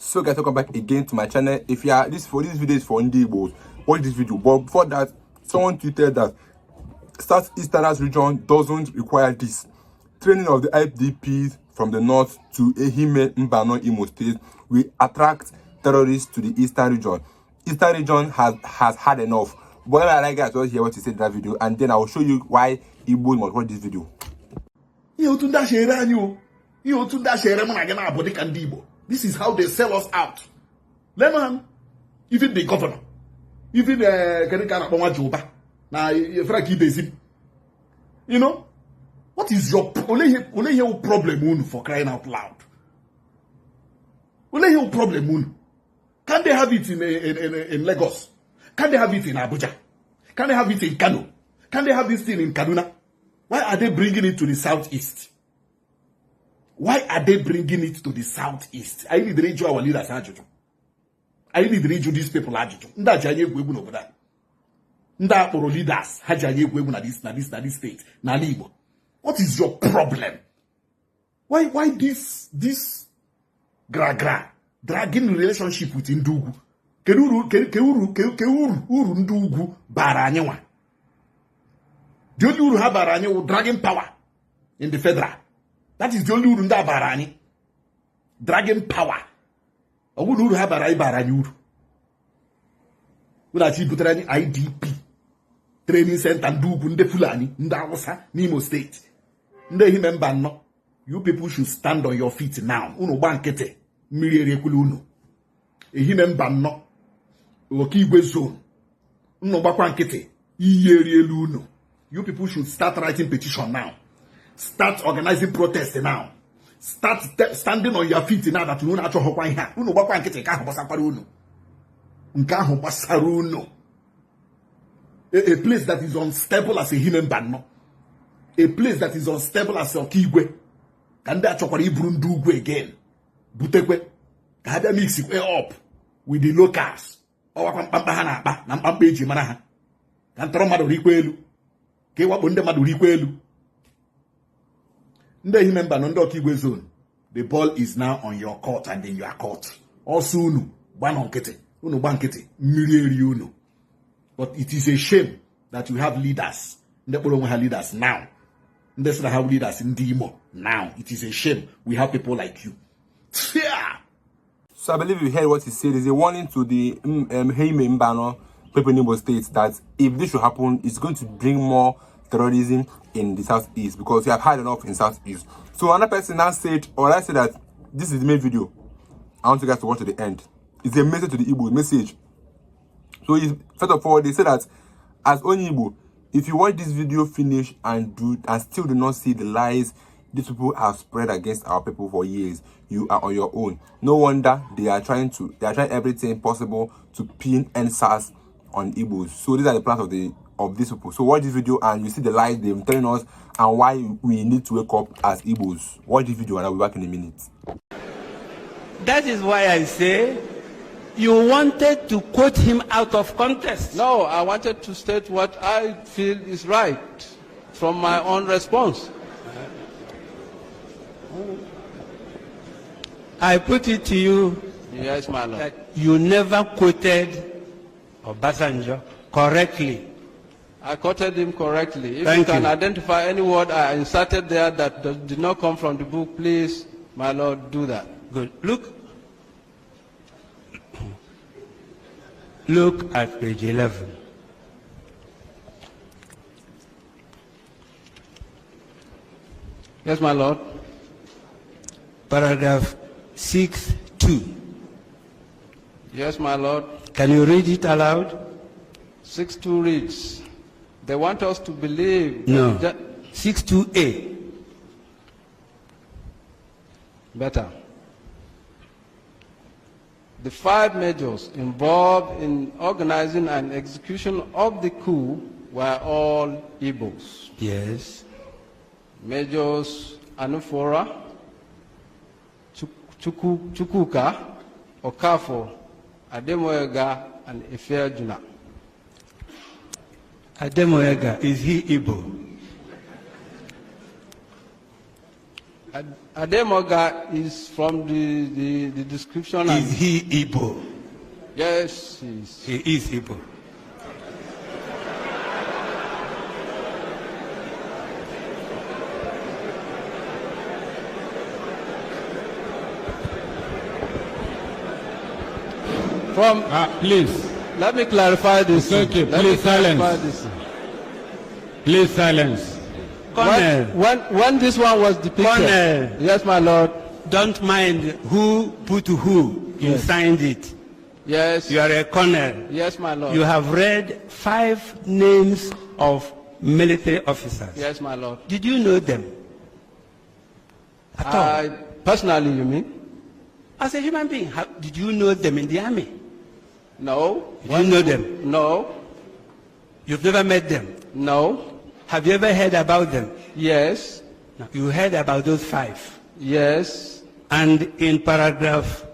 So guys, welcome back again to my channel. If you are this video is for NDIGBOs, watch this video. But before that, someone tweeted that Southeastern region doesn't require this. Training of the IDPs from the north to Ehime, Mbano, Imo state will attract terrorists to the eastern region. Eastern region has had enough. But I like guys to hear what he said in that video, and then I will show you why Igbo must watch this video. This is how they sell us out. Lemon, even the governor, even you know, what is your problem for crying out loud? Problem? Can they have it in Lagos? Can they have it in Abuja? Can they have it in Kano? Can they have this thing in Kaduna? Why are they bringing it to the southeast? Why are they bringing it to the southeast? I need to read you our leaders. I need to read you these people. Nda leaders. Na this state. Na Igbo. What is your problem? Why this dragging relationship with Ndugu? Keuru Ndugu baranyewa. The only uru ha baranyewa dragging power in the federal. That is the only uru nda barani. Dragging power. Owu uru ha barai barani uru. Ula chi butrani IDP training center Ndugu nde Fulani nda Hausa n'Imo state. Nde hime mba no. You people should stand on your feet now. Unu bankete mmiri erekulu unu. Ehime mba no. Igbo zone. Unu gbakwa nkete iyeri elu unu. You people should start writing petition now. Start organizing protest now. Start standing on your feet now that you know actually hokwa ihe. Unu gbakwa nkete ka ahụ gbasakwara unu. Nke ahụ gbasara unu. A place that is unstable as a human banno. A place that is unstable as Okigwe. Ka ndị achọkwara iburu ndị ugwu again. Butekwe. Ka ha bịa mix it up with the locals. Ọwakwa mkpamkpa ha na-akpa na mkpamkpa eji mara ha. Ka ntọrọ mmadụ rikwa elu. Ka ịwakpo ndị mmadụ rikwa elu. Ndị ehime mba nọ ndị Okigwe zone. The ball is now on your court and in your court. Also unu gba nọ nkịtị. Unu gba nkịtị mmiri eri unu. But it is a shame that you have leaders. Ndị kpọrọ onwe ha leaders now. Ndị sị na have leaders in Imo now. It is a shame we have people like you. Yeah. So I believe you heard what he said. There's a warning to the Heime Mbano people in Igbo states that if this should happen, it's going to bring more terrorism in the southeast because we have had enough in southeast. So another person now said, or I said that this is the main video. I want you guys to watch to the end. It's a message to the Igbo message. So first of all, they say that as only Igbo, if you watch this video finish and still do not see the lies these people have spread against our people for years, you are on your own. No wonder they are trying everything possible to pin NSAS on Igbos. So these are the plans of these people. So watch this video and you see the lies they're telling us and why we need to wake up as Igbos. Watch this video and I'll be back in a minute. That is why I say you wanted to quote him out of context. No, I wanted to state what I feel is right from my own response. I put it to you, yes, my lord, that you never quoted Obasanjo correctly. I quoted him correctly. If Thank you can you. identify any word I inserted there that did not come from the book, please, my lord, do that. Good. Look at page 11. Yes, my lord. Paragraph 6.2. Yes, my lord. Can you read it aloud? 6.2 reads, they want us to believe. No. 6.2a. Better. The 5 majors involved in organizing and execution of the coup were all Igbos. Yes. Majors Anufora, Chukuka, Okafo, Ademoyega, and Ifeajuna. Ademoyega, is he Igbo? Ademoga is from the description. Is he Igbo? Yes, he is. He is Igbo. From Please. let me clarify this. It's okay. Let Please me clarify silence. this. Please silence. Colonel, When this one was depicted. Colonel. Yes, my lord. don't mind who put who. You Yes. signed it. Yes. You are a colonel. Yes, my lord. You have read 5 names of military officers. Yes, my lord. Did you know them? At all? Personally, you mean? As a human being, did you know them in the army? No. Did you know them? No. You've never met them? No. Have you ever heard about them? Yes. No. You heard about those 5. Yes. And in paragraph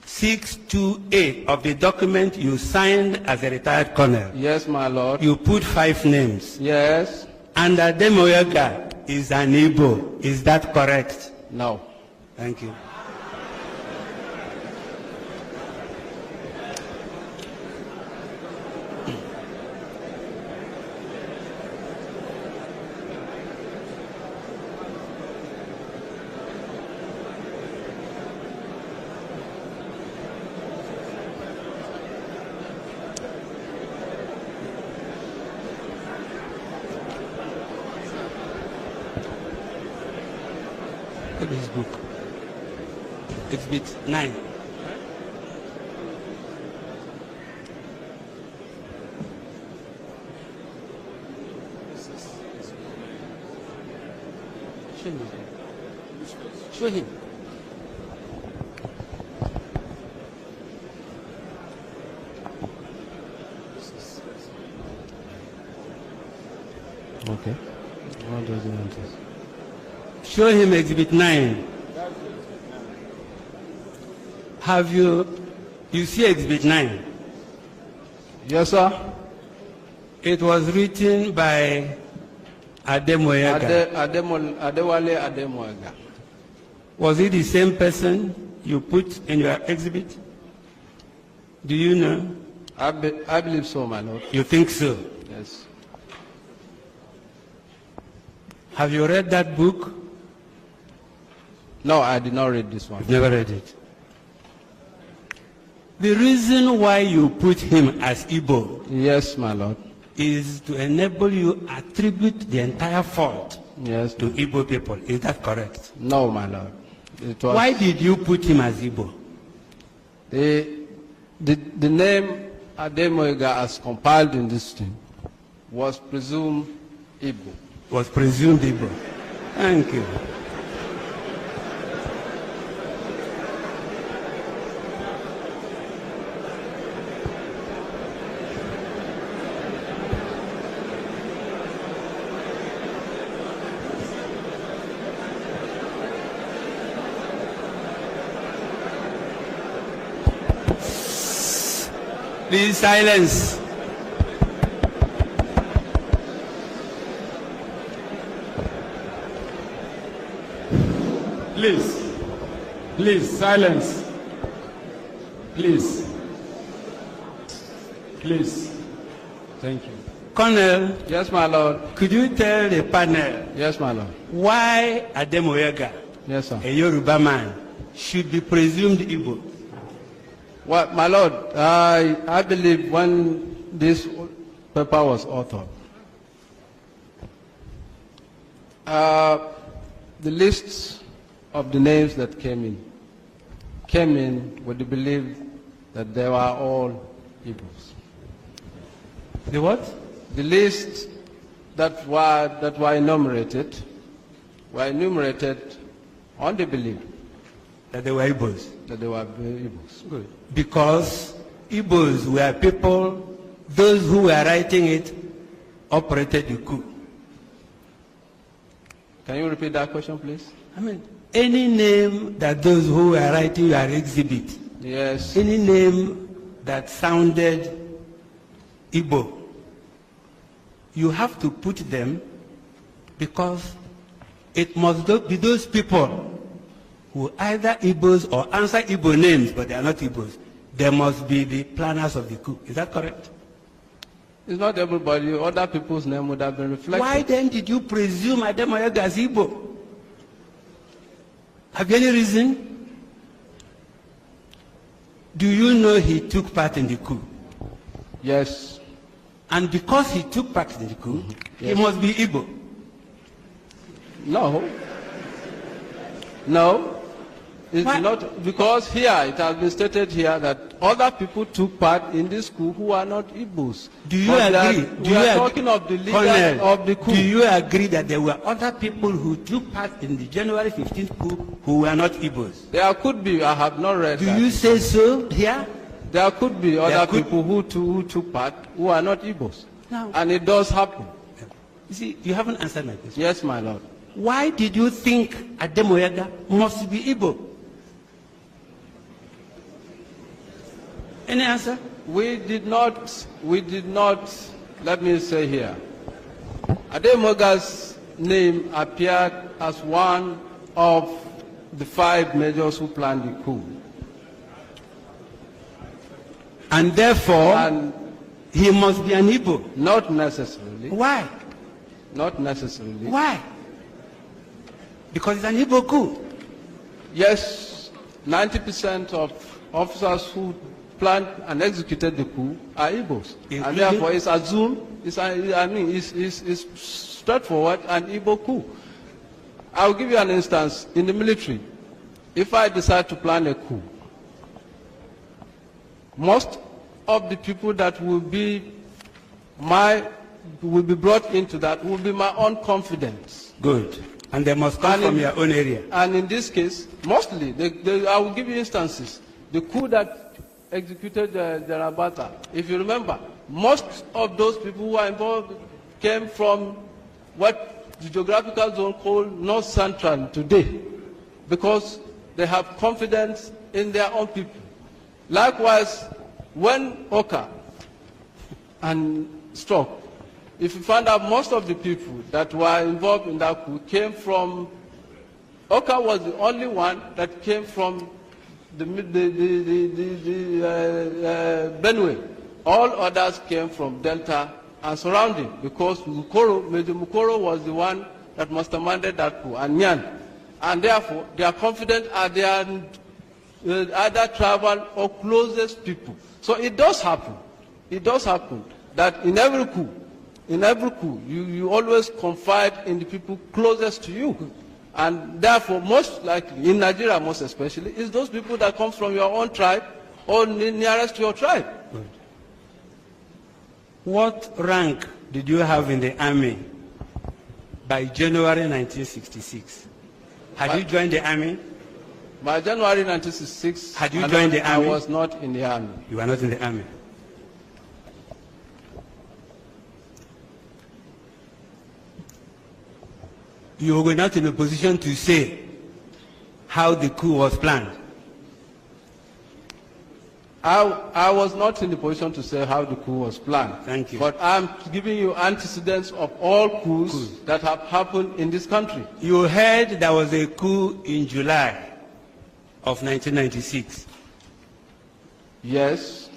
628 of the document you signed as a retired colonel, Yes, my lord. you put 5 names. Yes. And Ademoyaga is an Igbo. Is that correct? No. Thank you. Look at this book. Exhibit 9. Show him. Show him. Okay. What does he want this? Show him exhibit 9. Have you see exhibit 9? Yes, sir. It was written by Ademoyaga. Adewale Ademoyaga. Was it the same person you put in your exhibit? Do you know? I believe so, my lord. You think so? Yes. Have you read that book? No, I did not read this one. You've never read it. The reason why you put him as Igbo Yes, my lord. is to enable you attribute the entire fault Yes. to Igbo people. Is that correct? No, my lord. It was Why did you put him as Igbo? the name Ademoyaga as compiled in this thing was presumed Igbo. Was presumed Igbo. Thank you. Please silence. Please silence. Please. Thank you. Colonel, Yes, my lord. could you tell the panel Yes, my lord. why Ademoyaga, Yes, sir. a Yoruba man, should be presumed Igbo? Well, my lord, I believe when this paper was authored, the lists of the names that came in with the belief that they were all Igbos. The what? The lists that were enumerated on the belief That they were Igbos. that they were Igbos. Good. Because Igbos were people, those who were writing it operated the coup. Can you repeat that question, please? I mean, any name that those who were writing your exhibit, Yes. any name that sounded Igbo, you have to put them because it must be those people who either Igbos or answer Igbo names, but they are not Igbos. They must be the planners of the coup. Is that correct? It's not everybody. Other people's name would have been reflected. Why then did you presume Ademoyaga as Igbo? Have you any reason? Do you know he took part in the coup? Yes. And because he took part in the coup, Yes. he must be Igbo. No. No. It's Why? not, because here, it has been stated here that other people took part in this coup who are not Igbos. Do you But agree? that Do we you are agree? talking of the leaders Colonel, of the coup. do you agree that there were other people who took part in the January 15th coup who were not Igbos? There could be, I have not read Do that. you say so here? There could be other could- people who took part who are not Igbos. No. And it does happen. You see, you haven't answered my question. Yes, my lord. Why did you think Ademoyaga must be Igbo? Any answer? We did not, let me say here, Ademoyaga's name appeared as one of the 5 majors who planned the coup. And therefore, And he must be an Igbo. not necessarily, Why? not necessarily. Why? Because it's an Igbo coup. Yes, 90% of officers who planned and executed the coup are Igbos. Including- And therefore it's assumed, it's straightforward an Igbo coup. I'll give you an instance. In the military, if I decide to plan a coup, most of the people that will be brought into that will be my own confidants. Good. And they must come And from in- your own area. And in this case, mostly, I will give you instances. The coup that executed Jarabata, if you remember, most of those people who are involved came from what the geographical zone called North Central today, because they have confidence in their own people. Likewise, when Oka and struck, if you find out most of the people that were involved in that coup came from, Oka was the only one that came from the Benue. All others came from Delta and surrounding, because Major Mukoro was the one that masterminded that coup, and Nyan. And therefore, they are confident at their either tribal or closest people. So it does happen. It does happen that in every coup, you always confide in the people closest to you. And therefore, most likely, in Nigeria most especially, is those people that come from your own tribe or nearest to your tribe. What rank did you have in the army by January 1966? Had you joined the army? By January 1966, Had you joined the army? I was not in the army. You were not in the army. You were not in a position to say how the coup was planned. I was not in the position to say how the coup was planned. Thank you. But I'm giving you antecedents of all coups that have happened in this country. You heard there was a coup in July of 1996. Yes.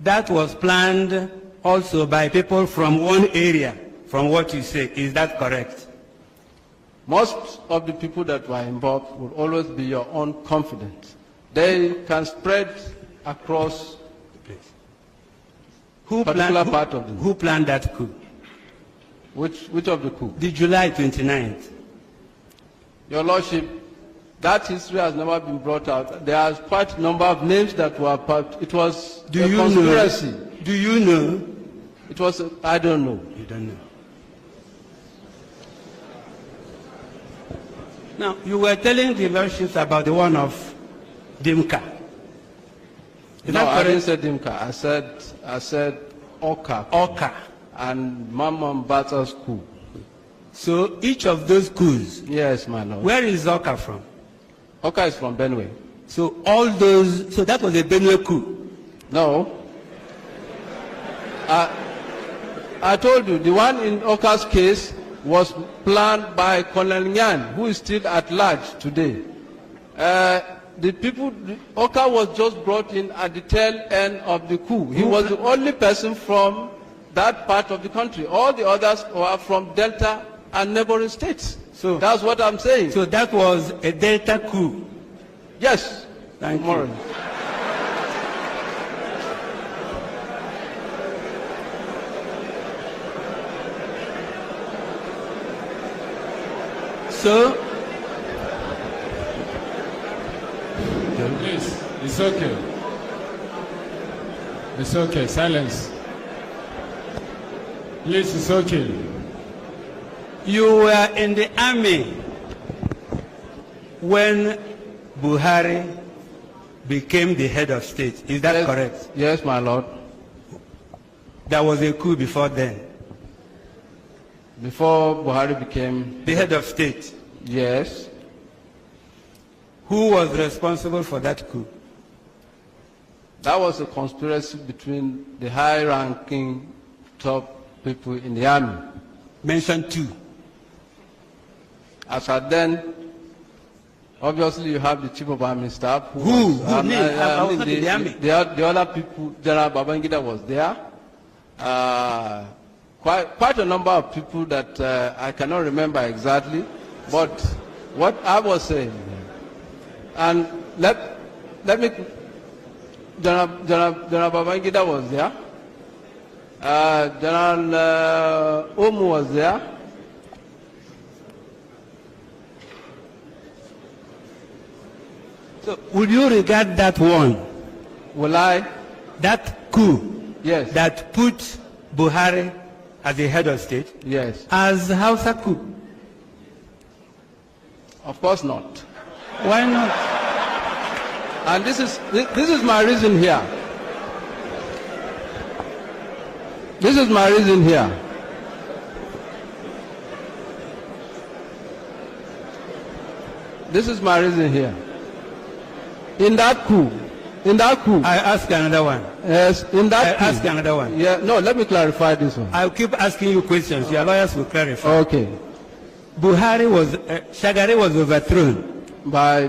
That was planned also by people from one area, from what you say. Is that correct? Most of the people that were involved will always be your own confidence. They can spread across particular part of them. Who planned that coup? Which of the coup? The July 29th. Your Lordship, that history has never been brought out. There are quite a number of names that were part. It was a conspiracy. Do you know? It was, I don't know. You don't know. Now, you were telling the Lordships about the one of Dimka. No, I didn't say Dimka. I said Oka. Oka. And Mamman Bata's coup. So each of those coups, Yes, my lord. where is Oka from? Oka is from Benue. So all those, so that was a Benue coup. No. I told you, the one in Oka's case was planned by Colonel Nyan, who is still at large today. Oka was just brought in at the tail end of the coup. He was the only person from that part of the country. All the others were from Delta and neighboring states. So that's what I'm saying. So that was a Delta coup. Yes. Thank you. So, please, it's okay. It's okay, silence. Please, it's okay. you were in the army when Buhari became the head of state. Is that Yes. correct? Yes, my lord. There was a coup before then. Before Buhari became, The head of state. yes, Who was responsible for that coup? that was a conspiracy between the high-ranking top people in the army. Mention two. As at then, obviously you have the chief of army staff. Who? Was, Name? I was not in the army. The other people, General Babangida was there. Quite a number of people that I cannot remember exactly, but what I was saying, and let me, General Babangida was there, General Omu was there, So would you regard that one, will I? that coup Yes, that put Buhari as the head of state, yes, as Hausa coup? of course not. Why not? And this is my reason here. This is my reason here. This is my reason here. In that coup, I ask another one. yes, in I that coup, ask another one. yeah, no, let me clarify this one. I'll keep asking you questions. Your lawyers will clarify. Okay, Shagari was overthrown. by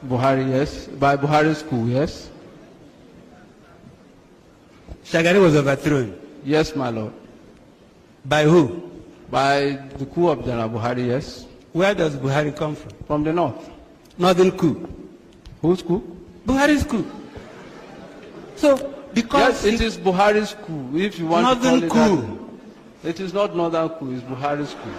Buhari, yes, by Buhari's coup, yes, Shagari was overthrown. yes, my lord, By who? by the coup of General Buhari, yes, Where does Buhari come from? the north. Northern coup. Whose coup? Buhari's coup. So, because Yes, it is Buhari's coup, if you want to Northern call it coup. that. It is not northern coup, it's Buhari's coup.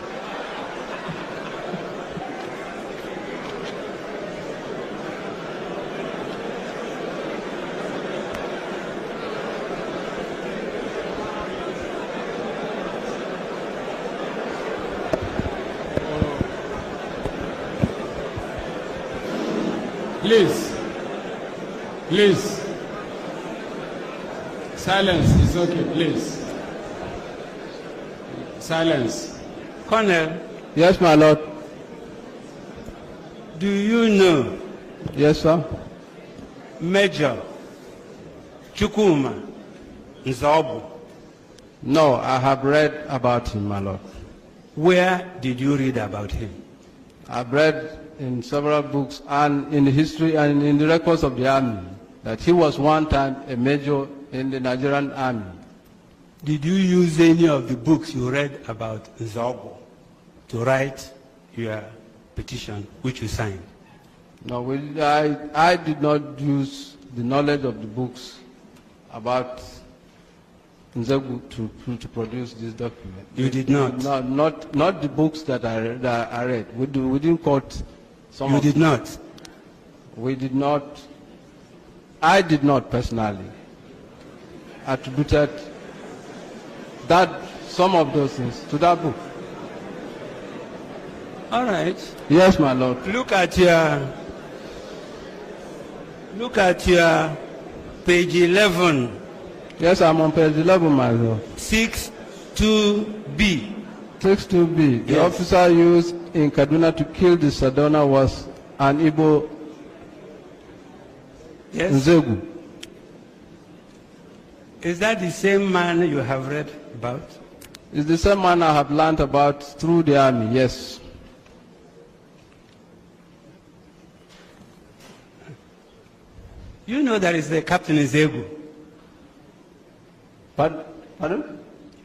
Please. Please. Silence is okay, please. Silence. Colonel, Yes, my lord. do you know Yes, sir. Major Chukwuma Nzobu? No, I have read about him, my lord. Where did you read about him? I've read in several books and in the history and in the records of the army that he was one time a major in the Nigerian army. Did you use any of the books you read about Nzobu to write your petition, which you signed? No, I did not use the knowledge of the books about Nzegu to produce this document. You did not? No, not the books that I read. We didn't quote some You of did them. not? We did not. I did not personally attributed some of those things to that book. All right. Yes, my lord. Look at your page 11, Yes, I'm on page 11, my lord. 62B. 62B. The Yes. officer used in Kaduna to kill the Sadona was an Igbo Yes. Nzegu. Is that the same man you have read about? It's the same man I have learned about through the army, yes. You know there is a captain in Zegu. Pardon?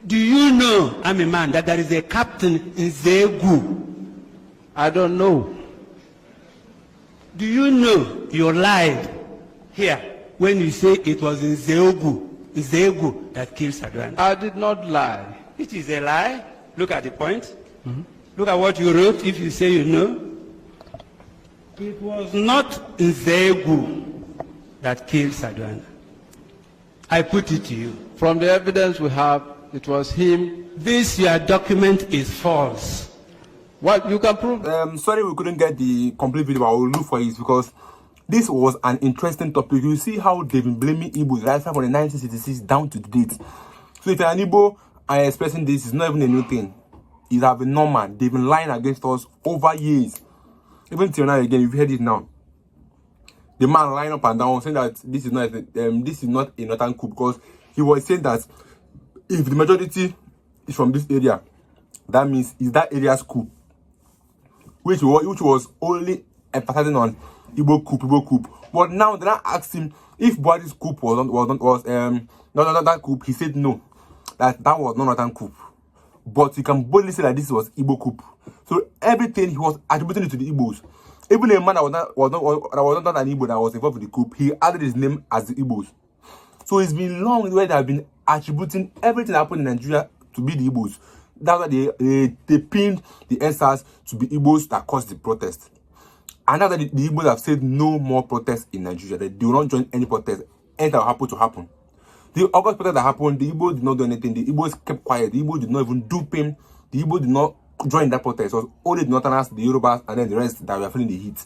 Do you know, I'm a man, that there is a captain in Zegu? I don't know. Do you know you lied here when you say it was in Zegu that killed Sadwan? I did not lie. It is a lie. Look at the point. Look at what you wrote if you say you know. It was not in Zegu that killed Sadwan. I put it to you. From the evidence we have, it was him. This your document is false. What you can prove? Sorry we couldn't get the complete video, but I will look for it because this was an interesting topic. You see how they've been blaming Igbos right from the 1966 down to the date. So if you're an Igbo and expressing this, it's not even a new thing. It's have been normal. They've been lying against us over years. Even till now again, you've heard it now. The man lying up and down saying that this is not a northern coup, because he was saying that if the majority is from this area, that means it's that area's coup, which was only emphasizing on Igbo coup. But now they not asked him if Buhari's coup was that coup. He said no, that was not northern coup. But you can boldly say that this was Igbo coup. So everything he was attributing it to the Igbos. Even a man that was not an Igbo that was involved with the coup, he added his name as the Igbos. So it's been long where they have been attributing everything that happened in Nigeria to be the Igbos. That's why they pinned the answers to be Igbos that caused the protest. And now that the Igbos have said no more protests in Nigeria, that they will not join any protest, anything that will happen. The August protest that happened, the Igbos did not do anything. The Igbos kept quiet. The Igbos did not even do pain. The Igbos did not join that protest. It was only the Northerners, the Yorubas, and then the rest that were feeling the heat.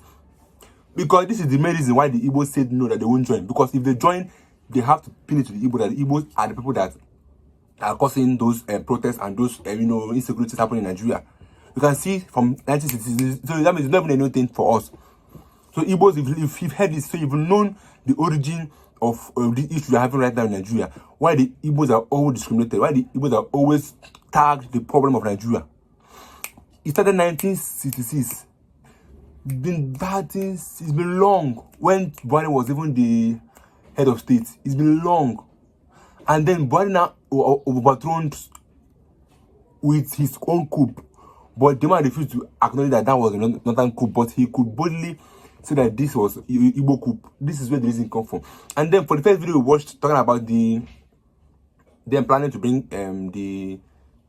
Because this is the main reason why the Igbos said no, that they won't join. Because if they join, they have to pin it to the Igbos, that the Igbos are the people that are causing those protests and those insecurities happening in Nigeria. You can see from 1960s, so that means it's not even a new thing for us. So Igbos, if you've heard this, so you've known the origin of the issue we're having right now in Nigeria, why the Igbos are always discriminated, why the Igbos are always tagged the problem of Nigeria. It started in 1966. It's been long. When Buhari was even the head of state, it's been long. And then Buhari now overthrown with his own coup. But the man refused to acknowledge that was a northern coup. But he could boldly say that this was Igbo coup. This is where the reason comes from. And then for the first video we watched talking about them planning to bring the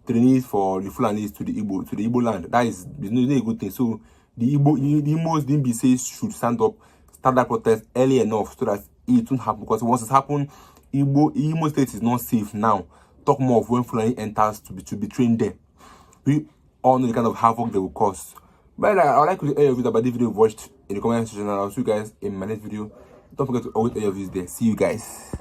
trainees for the Fulanis to the Igbo land. That is not a good thing. So the Igbos didn't be say should start that protest early enough so that it won't happen. Because once it happens, Imo State is not safe now. Talk more of when Fulani enters to be trained there. We all know the kind of havoc they will cause. But I would like to hear your views about this video you watched in the comment section, and I'll see you guys in my next video. Don't forget to always hear your views there. See you guys.